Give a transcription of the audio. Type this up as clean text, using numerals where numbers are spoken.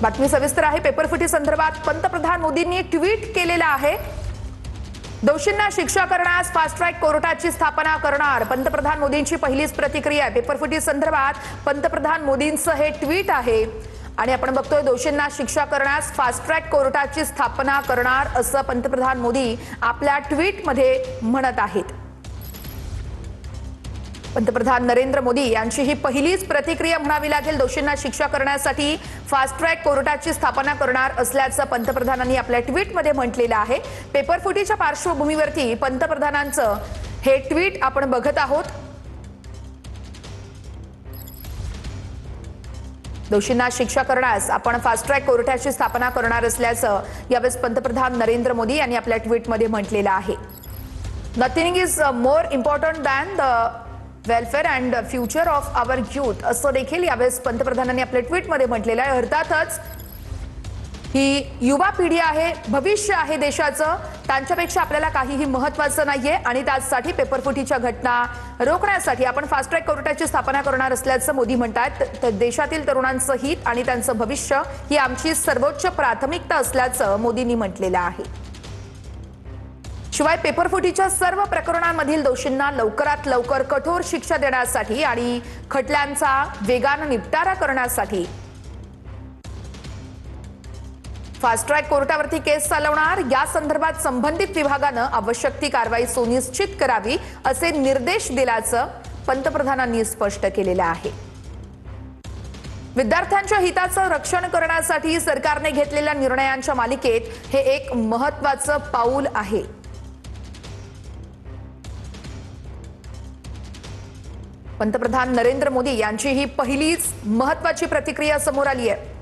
बातमी सविस्तर आहे। पेपरफुटी संदर्भात पंतप्रधान मोदींनी ट्विट केलेलं आहे। दोषींना शिक्षा करण्यास फास्ट ट्रॅक कोर्टाची स्थापना करणार, पंतप्रधान मोदींची पहिलीच प्रतिक्रिया। पेपरफुटी संदर्भात पंतप्रधान मोदींचं हे ट्विट आहे आणि आपण बघतोय दोषींना शिक्षा करण्यास फास्ट ट्रॅक कोर्टाची स्थापना करणार असं पंतप्रधान मोदी आपल्या ट्विटमध्ये म्हणत आहेत। पंतप्रधान नरेंद्र मोदी यांची ही पहिलीच प्रतिक्रिया म्हणावी लागेल। दोषींना शिक्षा करण्यासाठी फास्ट ट्रॅक कोर्टाची स्थापना करणार असल्याचं पंतप्रधानांनी आपल्या ट्विटमध्ये म्हटलेलं आहे। पेपरफुटीच्या पार्श्वभूमीवरती पंतप्रधानांचं हे ट्विट आपण बघत आहोत। दोषींना शिक्षा करण्यास आपण फास्ट ट्रॅक कोर्टाची स्थापना करणार असल्याचं यावेळेस पंतप्रधान नरेंद्र मोदी यांनी आपल्या ट्विटमध्ये म्हटलेलं आहे। Nothing is more important than the welfare and future of our youth असं देखील यावेळेस पंतप्रधानांनी आपल्या ट्विटमध्ये म्हटलेलं आहे। अर्थातच ही युवा पिढी आहे, भविष्य आहे देशाचं, त्यांच्यापेक्षा आपल्याला काहीही महत्त्वाचं नाहीये आणि त्यासाठी पेपरफुटीच्या घटना रोखण्यासाठी आपण फास्ट ट्रॅक कोर्टाची स्थापना करणार असल्याचं मोदी म्हणतात। तर देशातील तरुणांचं हित आणि त्यांचं भविष्य ही आमची सर्वोच्च प्राथमिकता असल्याचं मोदींनी म्हटलेलं आहे। शिवाय पेपरफुटीच्या सर्व प्रकरणांमधील दोषींना लवकरात लवकर कठोर शिक्षा देण्यासाठी आणि खटल्यांचा वेगानं निपटारा करण्यासाठी फास्ट ट्रॅक कोर्टावरती केस चालवणार, या संदर्भात संबंधित विभागानं आवश्यक ती कारवाई सुनिश्चित करावी असे निर्देश दिल्याचं पंतप्रधानांनी स्पष्ट केलेलं आहे। विद्यार्थ्यांच्या हिताचं रक्षण करण्यासाठी सरकारने घेतलेल्या निर्णयांच्या मालिकेत हे एक महत्त्वाचं पाऊल आहे। पंतप्रधान नरेंद्र मोदी यांची ही पहिलीच महत्त्वाची प्रतिक्रिया समोर आली आहे।